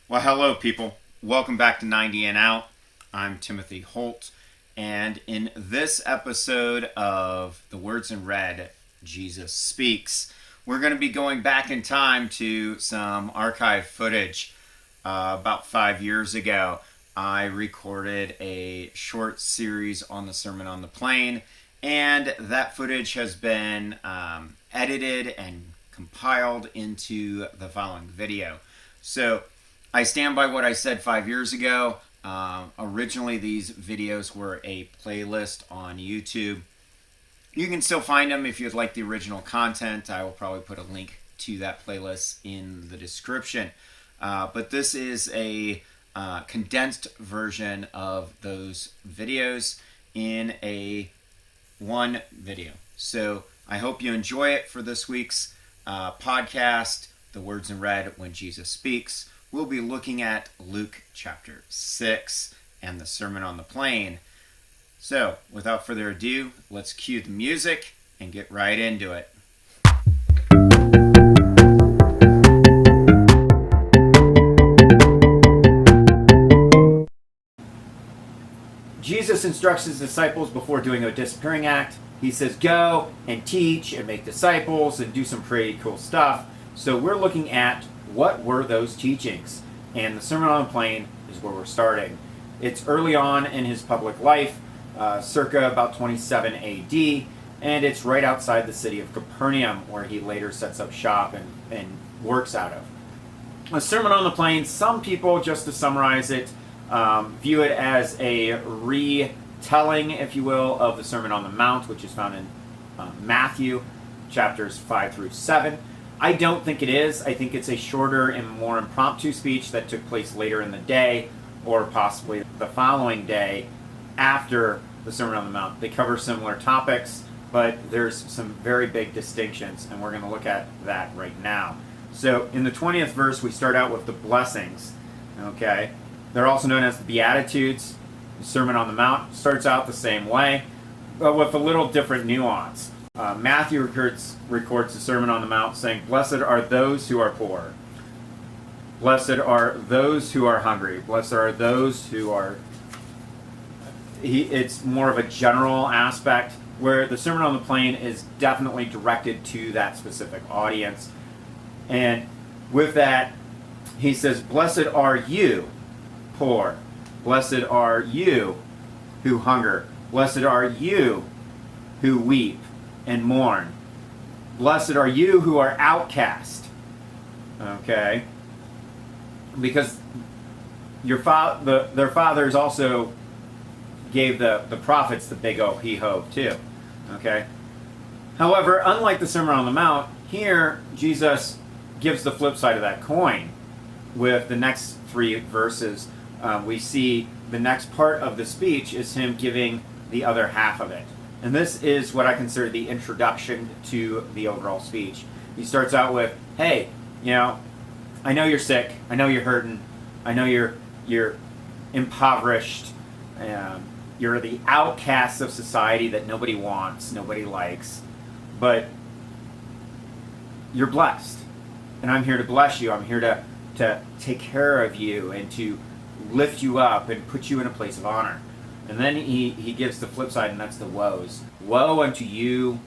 Well, hello, people. Welcome back to 90 and Out. I'm Timothy Holt, and in this episode of The Words in Red, Jesus Speaks, we're going to be going back in time to some archive footage. About 5 years ago, I recorded a short series on the Sermon on the Plain, and that footage has been edited and compiled into the following video. So, I stand by what I said 5 years ago. Originally, these videos were a playlist on YouTube. You can still find them if you'd like the original content. I will probably put a link to that playlist in the description. But this is a condensed version of those videos in one video. So I hope you enjoy it for this week's podcast, The Words in Red When Jesus Speaks. We'll be looking at Luke chapter 6 and the Sermon on the Plain. So, without further ado, let's cue the music and get right into it. Jesus instructs his disciples before doing a disappearing act. He says, go and teach and make disciples and do some pretty cool stuff. So we're looking at what were those teachings? And the Sermon on the Plain is where we're starting. It's early on in his public life, circa about 27 AD, and it's right outside the city of Capernaum, where he later sets up shop and works out of. The Sermon on the Plain, some people, just to summarize it, view it as a retelling, if you will, of the Sermon on the Mount, which is found in Matthew chapters 5 through 7. I don't think it is. I think it's a shorter and more impromptu speech that took place later in the day, or possibly the following day after the Sermon on the Mount. They cover similar topics, but there's some very big distinctions, and we're going to look at that right now. So in the 20th verse, we start out with the blessings. Okay, they're also known as the Beatitudes. The Sermon on the Mount starts out the same way, but with a little different nuance. Matthew records the Sermon on the Mount saying, blessed are those who are poor. Blessed are those who are hungry. Blessed are those who are... It's more of a general aspect, where the Sermon on the Plain is definitely directed to that specific audience. And with that, he says, blessed are you, poor. Blessed are you who hunger. Blessed are you who weep and mourn. Blessed are you who are outcast. Okay? Because their fathers also gave the prophets the big oh-he-ho too. Okay? However, unlike the Sermon on the Mount, here Jesus gives the flip side of that coin. With the next 3 verses, we see the next part of the speech is him giving the other half of it. And this is what I consider the introduction to the overall speech. He starts out with, hey, I know you're sick. I know you're hurting. I know you're impoverished. You're the outcasts of society that nobody wants, nobody likes. But you're blessed. And I'm here to bless you. I'm here to take care of you and to lift you up and put you in a place of honor. And then he gives the flip side, and that's the woes. Woe unto you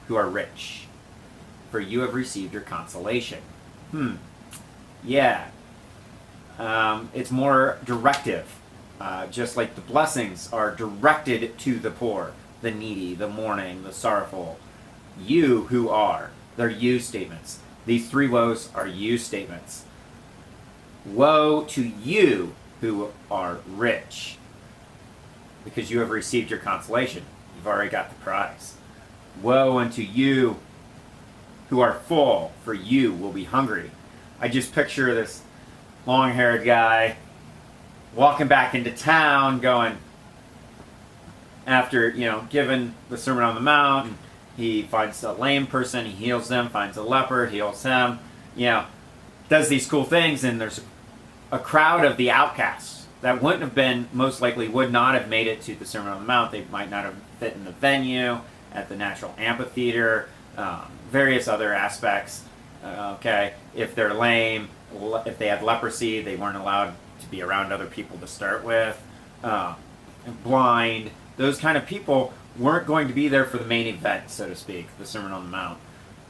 who are rich, for you have received your consolation. Yeah. It's more directive. Just like the blessings are directed to the poor, the needy, the mourning, the sorrowful. You who are. They're you statements. These 3 woes are you statements. Woe to you who are rich, because you have received your consolation. You've already got the prize. Woe unto you who are full, for you will be hungry. I just picture this long-haired guy walking back into town going, after, given the Sermon on the Mount, and he finds a lame person, he heals them, finds a leper, heals him, does these cool things, and there's a crowd of the outcasts that most likely would not have made it to the Sermon on the Mount. They might not have fit in the venue, at the natural amphitheater, various other aspects. Okay, if they're lame, if they had leprosy, they weren't allowed to be around other people to start with. Blind, those kind of people weren't going to be there for the main event, so to speak, the Sermon on the Mount.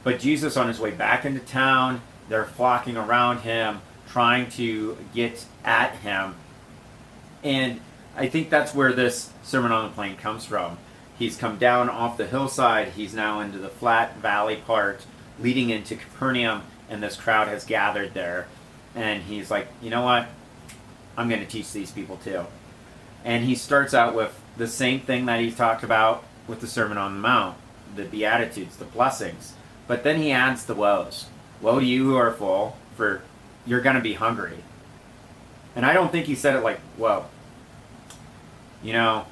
But Jesus, on his way back into town, they're flocking around him, trying to get at him. And I think that's where this Sermon on the Plain comes from. He's come down off the hillside. He's now into the flat valley part, leading into Capernaum, and this crowd has gathered there. And he's like, you know what? I'm going to teach these people too. And he starts out with the same thing that he talked about with the Sermon on the Mount, the Beatitudes, the blessings. But then he adds the woes. Woe to you who are full, for you're going to be hungry. And I don't think he said it like, whoa. You know,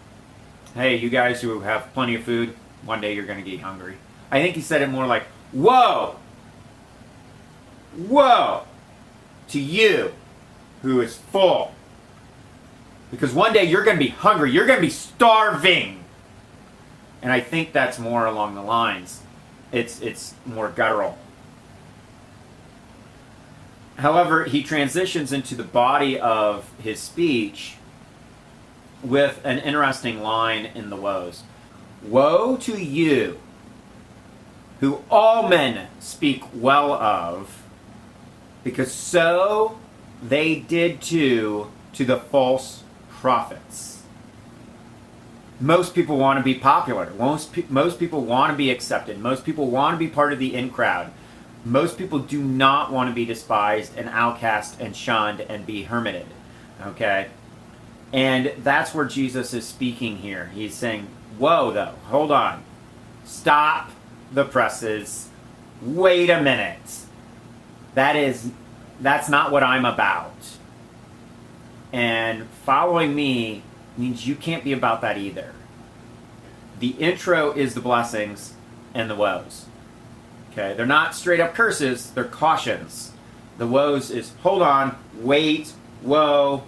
hey, you guys who have plenty of food, one day you're going to get hungry. I think he said it more like, whoa! Whoa! To you who is full. Because one day you're going to be hungry. You're going to be starving. And I think that's more along the lines. It's more guttural. However, he transitions into the body of his speech with an interesting line in the woes. Woe to you, who all men speak well of, because so they did to the false prophets. Most people want to be popular. Most people want to be accepted. Most people want to be part of the in crowd. Most people do not want to be despised and outcast and shunned and be hermited. Okay? And that's where Jesus is speaking here. He's saying, whoa, though. Hold on. Stop the presses. Wait a minute. That's not what I'm about. And following me means you can't be about that either. The intro is the blessings and the woes. Okay, they're not straight up curses, they're cautions. The woes is hold on, wait, whoa,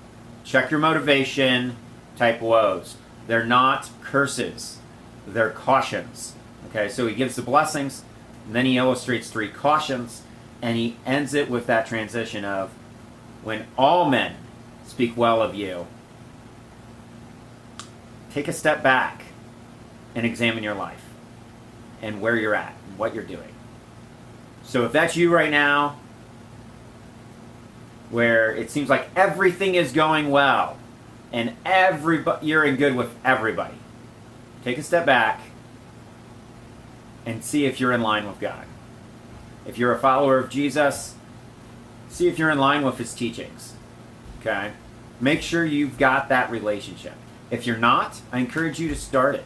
check your motivation type woes. They're not curses, they're cautions. Okay, so he gives the blessings, and then he illustrates 3 cautions, and he ends it with that transition of when all men speak well of you. Take a step back and examine your life and where you're at and what you're doing. So if that's you right now, where it seems like everything is going well and you're in good with everybody, take a step back and see if you're in line with God. If you're a follower of Jesus, see if you're in line with his teachings. Okay? Make sure you've got that relationship. If you're not, I encourage you to start it.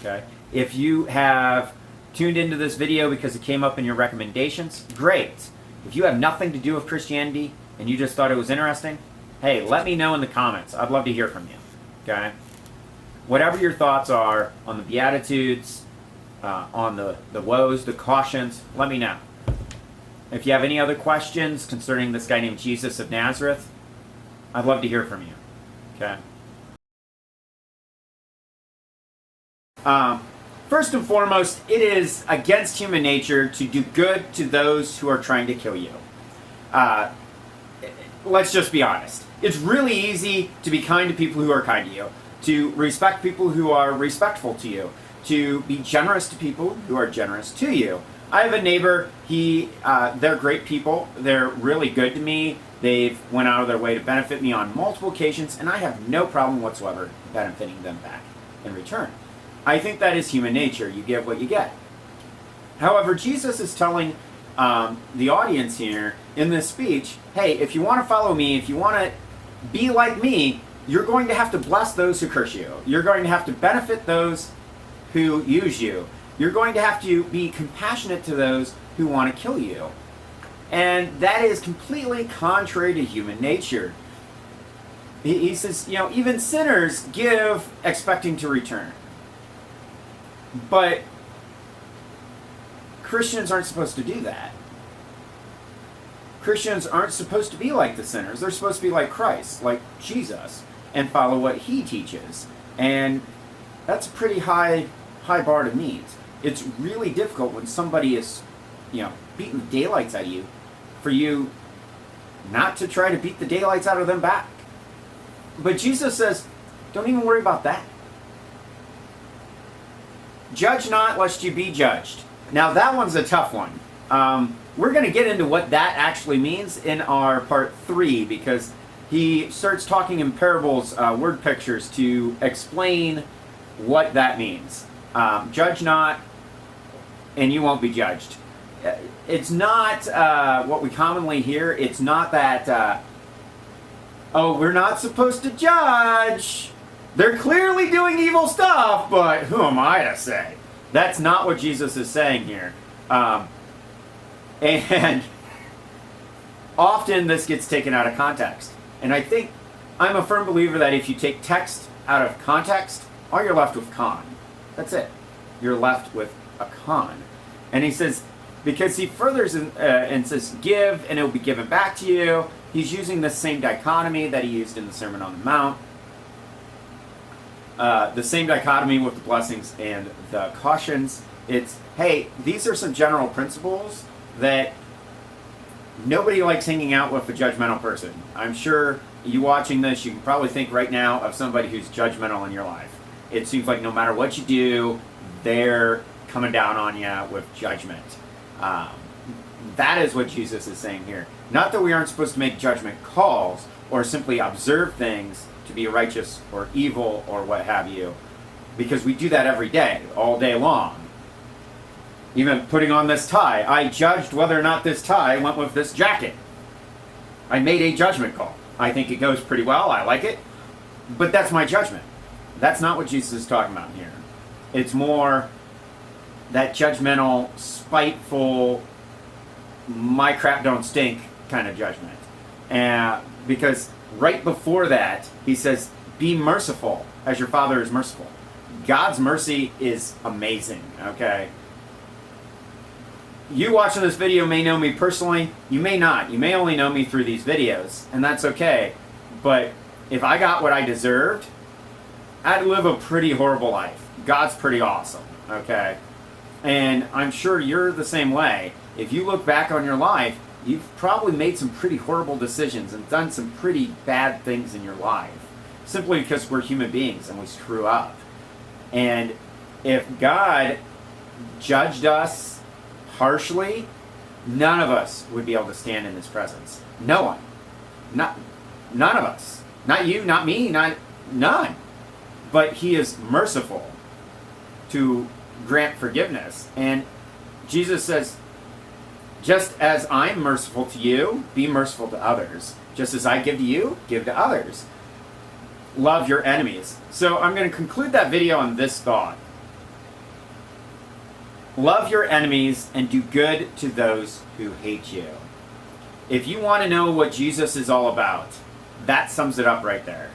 Okay? If you have tuned into this video because it came up in your recommendations, great. If you have nothing to do with Christianity and you just thought it was interesting, hey, let me know in the comments. I'd love to hear from you. Okay? Whatever your thoughts are on the Beatitudes, on the woes, the cautions, let me know. If you have any other questions concerning this guy named Jesus of Nazareth, I'd love to hear from you. Okay? First and foremost, it is against human nature to do good to those who are trying to kill you. Let's just be honest. It's really easy to be kind to people who are kind to you, to respect people who are respectful to you, to be generous to people who are generous to you. I have a neighbor, they're great people, they're really good to me, they've went out of their way to benefit me on multiple occasions, and I have no problem whatsoever benefiting them back in return. I think that is human nature. You give what you get. However, Jesus is telling the audience here in this speech, hey, if you want to follow me, if you want to be like me, you're going to have to bless those who curse you. You're going to have to benefit those who use you. You're going to have to be compassionate to those who want to kill you. And that is completely contrary to human nature. He says, you know, even sinners give expecting to return. But Christians aren't supposed to do that. Christians aren't supposed to be like the sinners. They're supposed to be like Christ, like Jesus, and follow what he teaches. And that's a pretty high bar to meet. It's really difficult when somebody is, beating the daylights out of you, for you not to try to beat the daylights out of them back. But Jesus says, don't even worry about that. Judge not, lest you be judged. Now that one's a tough one. We're going to get into what that actually means in our part 3, because he starts talking in parables, word pictures, to explain what that means. Judge not, and you won't be judged. It's not what we commonly hear. It's not that, oh, we're not supposed to judge. They're clearly doing evil stuff, but who am I to say? That's not what Jesus is saying here. And often this gets taken out of context. And I think I'm a firm believer that if you take text out of context, all you're left with con. That's it. You're left with a con. And he says, because he furthers and says, give and it will be given back to you. He's using the same dichotomy that he used in the Sermon on the Mount. The same dichotomy with the blessings and the cautions. It's, hey, these are some general principles that nobody likes hanging out with a judgmental person. I'm sure you watching this, you can probably think right now of somebody who's judgmental in your life. It seems like no matter what you do, they're coming down on you with judgment. That is what Jesus is saying here. Not that we aren't supposed to make judgment calls or simply observe things to be righteous or evil or what have you, because we do that every day, all day long. Even putting on this tie, I judged whether or not this tie went with this jacket. I made a judgment call. I think it goes pretty well, I like it, but that's my judgment. That's not what Jesus is talking about here. It's more that judgmental, spiteful, my crap don't stink kind of judgment. Because right before that, he says, be merciful as your Father is merciful. God's mercy is amazing, okay? You watching this video may know me personally. You may not. You may only know me through these videos, and that's okay. But if I got what I deserved, I'd live a pretty horrible life. God's pretty awesome, okay? And I'm sure you're the same way. If you look back on your life, you've probably made some pretty horrible decisions and done some pretty bad things in your life, simply because we're human beings and we screw up. And if God judged us harshly, none of us would be able to stand in his presence. No one. None of us. Not you, not me, none. But he is merciful to grant forgiveness. And Jesus says, just as I'm merciful to you, be merciful to others. Just as I give to you, give to others. Love your enemies. So I'm going to conclude that video on this thought. Love your enemies and do good to those who hate you. If you want to know what Jesus is all about, that sums it up right there.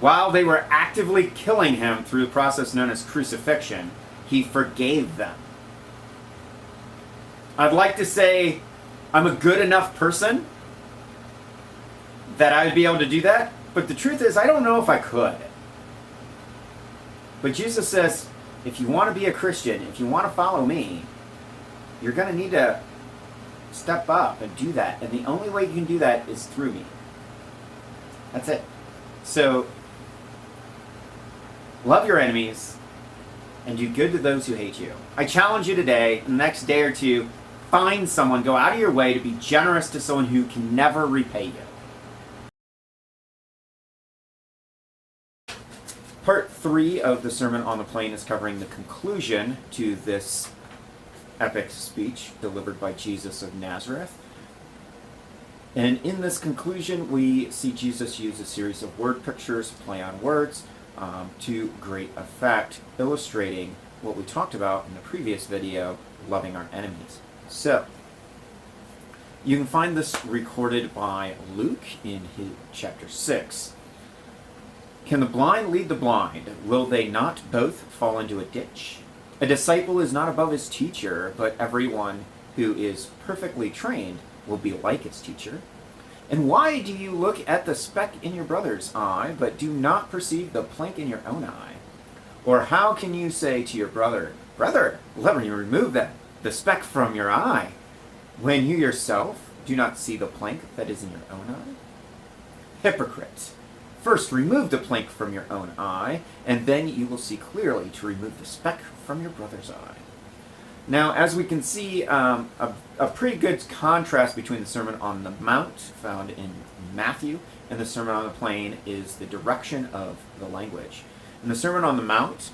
While they were actively killing him through the process known as crucifixion, he forgave them. I'd like to say I'm a good enough person that I would be able to do that, but the truth is I don't know if I could. But Jesus says, if you want to be a Christian, if you want to follow me, you're going to need to step up and do that. And the only way you can do that is through me. That's it. So, love your enemies and do good to those who hate you. I challenge you today, in the next day or two, find someone, go out of your way to be generous to someone who can never repay you. Part 3 of the Sermon on the Plain is covering the conclusion to this epic speech delivered by Jesus of Nazareth. And in this conclusion, we see Jesus use a series of word pictures, play on words, to great effect, illustrating what we talked about in the previous video, loving our enemies. So, you can find this recorded by Luke in his chapter 6. Can the blind lead the blind? Will they not both fall into a ditch? A disciple is not above his teacher, but everyone who is perfectly trained will be like his teacher. And why do you look at the speck in your brother's eye, but do not perceive the plank in your own eye? Or how can you say to your brother, Brother, let me remove the speck from your eye, when you yourself do not see the plank that is in your own eye? Hypocrite! First remove the plank from your own eye, and then you will see clearly to remove the speck from your brother's eye. Now, as we can see, a pretty good contrast between the Sermon on the Mount, found in Matthew, and the Sermon on the Plain is the direction of the language. In the Sermon on the Mount,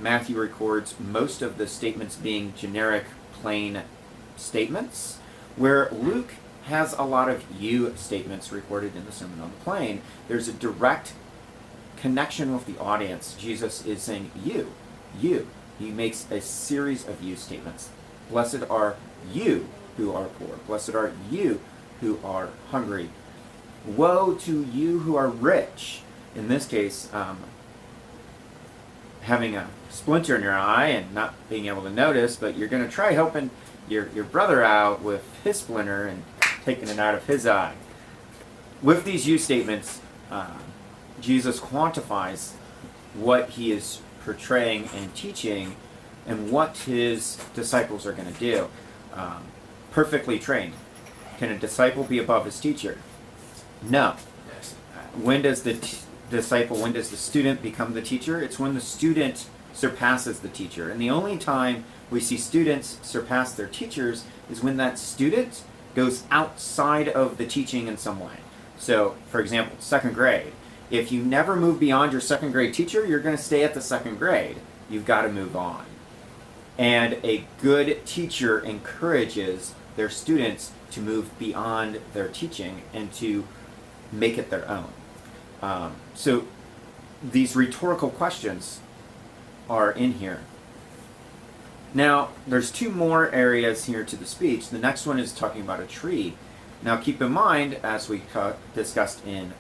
Matthew records most of the statements being generic, plain statements, where Luke has a lot of you statements recorded in the Sermon on the Plain. There's a direct connection with the audience. Jesus is saying, you. He makes a series of you statements. Blessed are you who are poor. Blessed are you who are hungry. Woe to you who are rich. In this case, having a splinter in your eye and not being able to notice, but you're going to try helping your brother out with his splinter and taking it out of his eye. With these you statements, Jesus quantifies what he is portraying and teaching and what his disciples are going to do. Perfectly trained. Can a disciple be above his teacher? No. When does the student become the teacher? It's when the student surpasses the teacher. And the only time we see students surpass their teachers is when that student goes outside of the teaching in some way. So, for example, second grade. If you never move beyond your second grade teacher, you're going to stay at the second grade. You've got to move on. And a good teacher encourages their students to move beyond their teaching and to make it their own. So these rhetorical questions are in here. Now, there's two more areas here to the speech. The next one is talking about a tree. Now, keep in mind, as we discussed in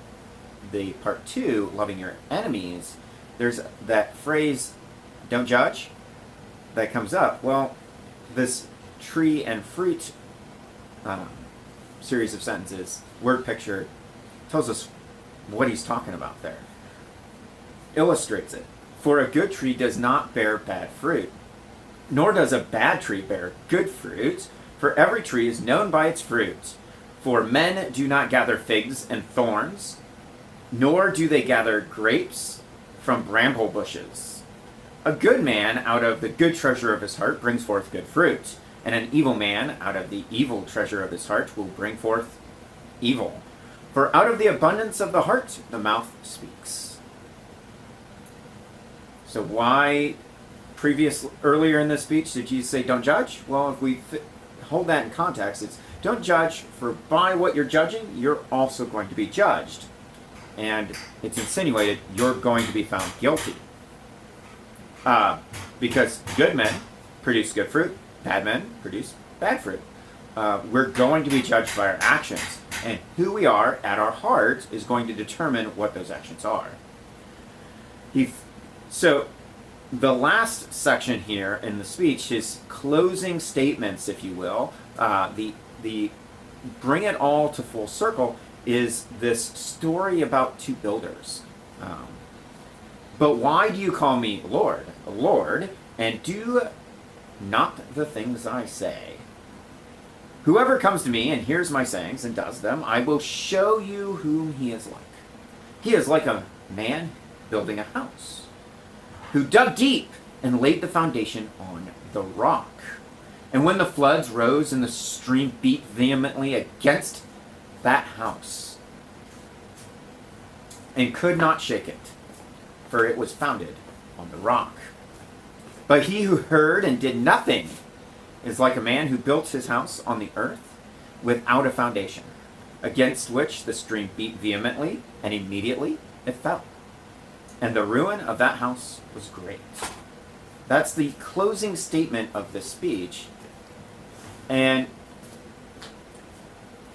the part 2, loving your enemies, there's that phrase, don't judge, that comes up. Well, this tree and fruit series of sentences, word picture, tells us what he's talking about there. Illustrates it. For a good tree does not bear bad fruit, nor does a bad tree bear good fruit, for every tree is known by its fruit. For men do not gather figs and thorns, nor do they gather grapes from bramble bushes. A good man out of the good treasure of his heart brings forth good fruit, and an evil man out of the evil treasure of his heart will bring forth evil. For out of the abundance of the heart the mouth speaks. So why earlier in this speech did Jesus say don't judge? Well, if we hold that in context, it's don't judge, for by what you're judging, you're also going to be judged. And it's insinuated you're going to be found guilty. Because good men produce good fruit, bad men produce bad fruit. We're going to be judged by our actions. And who we are at our heart is going to determine what those actions are. So the last section here in the speech, his closing statements, if you will, the bring it all to full circle, is this story about two builders. But why do you call me Lord, Lord, and do not the things I say? Whoever comes to me and hears my sayings and does them, I will show you whom he is like. He is like a man building a house, who dug deep and laid the foundation on the rock. And when the floods rose and the stream beat vehemently against that house, and could not shake it, for it was founded on the rock. But he who heard and did nothing is like a man who built his house on the earth without a foundation, against which the stream beat vehemently, and immediately it fell. And the ruin of that house was great. That's the closing statement of this speech. And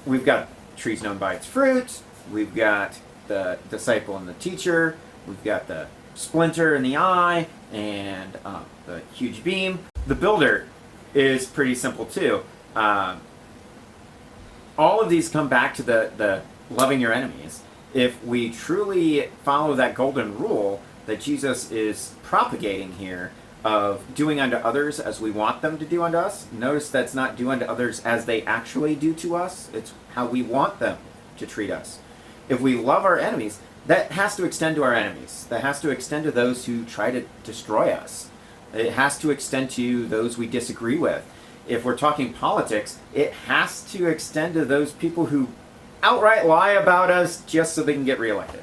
we've got trees known by its fruit. We've got the disciple and the teacher. We've got the splinter in the eye and the huge beam. The builder is pretty simple too. All of these come back to the loving your enemies. If we truly follow that golden rule that Jesus is propagating here, of doing unto others as we want them to do unto us. Notice that's not do unto others as they actually do to us. It's how we want them to treat us. If we love our enemies, that has to extend to our enemies. That has to extend to those who try to destroy us. It has to extend to those we disagree with. If we're talking politics, it has to extend to those people who outright lie about us just so they can get reelected.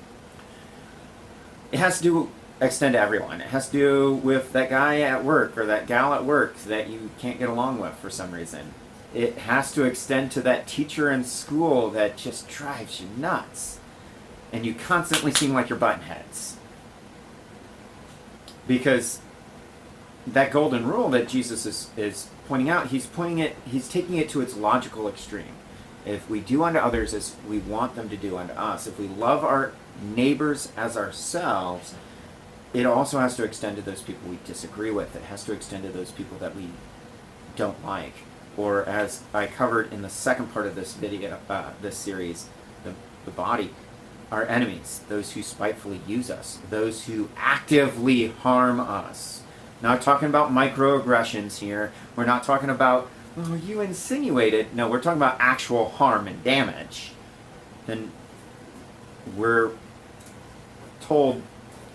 It has to extend to everyone. It has to do with that guy at work or that gal at work that you can't get along with for some reason. It has to extend to that teacher in school that just drives you nuts and you constantly seem like you're button heads. Because that golden rule that Jesus is pointing out, he's taking it to its logical extreme. If we do unto others as we want them to do unto us, if we love our neighbors as ourselves, it also has to extend to those people we disagree with. It has to extend to those people that we don't like. Or as I covered in the second part of this video, this series, the body, our enemies, those who spitefully use us, those who actively harm us. Not talking about microaggressions here. We're not talking about, oh, you insinuated. No, we're talking about actual harm and damage. Then we're told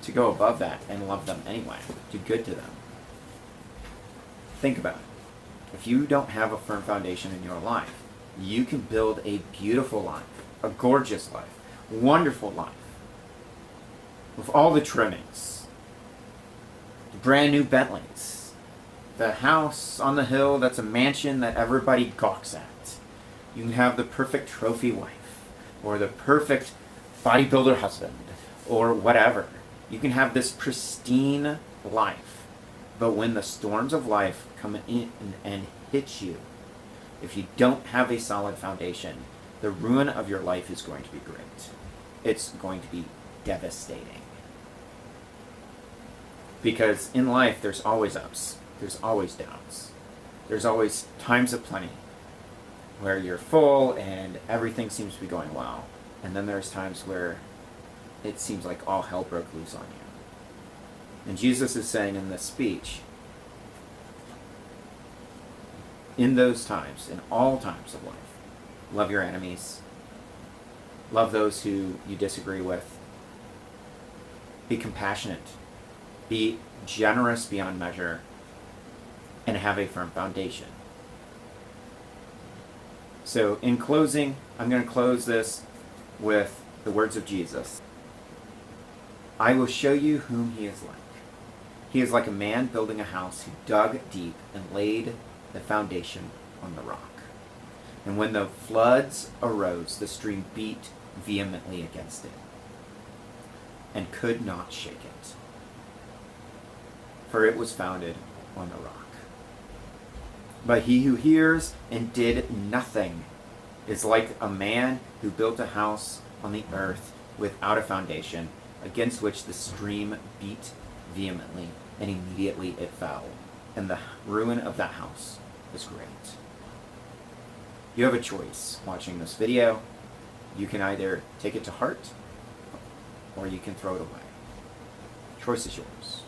to go above that and love them anyway. Do good to them. Think about it. If you don't have a firm foundation in your life, you can build a beautiful life, a gorgeous life, wonderful life, with all the trimmings, the brand new Bentleys, the house on the hill that's a mansion that everybody gawks at. You can have the perfect trophy wife, or the perfect bodybuilder husband, or whatever. You can have this pristine life, but when the storms of life come in and hit you, if you don't have a solid foundation, the ruin of your life is going to be great. It's going to be devastating. Because in life, there's always ups. There's always downs. There's always times of plenty where you're full and everything seems to be going well. And then there's times where it seems like all hell broke loose on you. And Jesus is saying in this speech, in those times, in all times of life, love your enemies, love those who you disagree with, be compassionate, be generous beyond measure, and have a firm foundation. So in closing, I'm going to close this with the words of Jesus. I will show you whom he is like. He is like a man building a house who dug deep and laid the foundation on the rock. And when the floods arose, the stream beat vehemently against it and could not shake it, for it was founded on the rock. But he who hears and did nothing is like a man who built a house on the earth without a foundation, against which the stream beat vehemently, and immediately it fell, and the ruin of that house was great. You have a choice watching this video. You can either take it to heart, or you can throw it away. Choice is yours.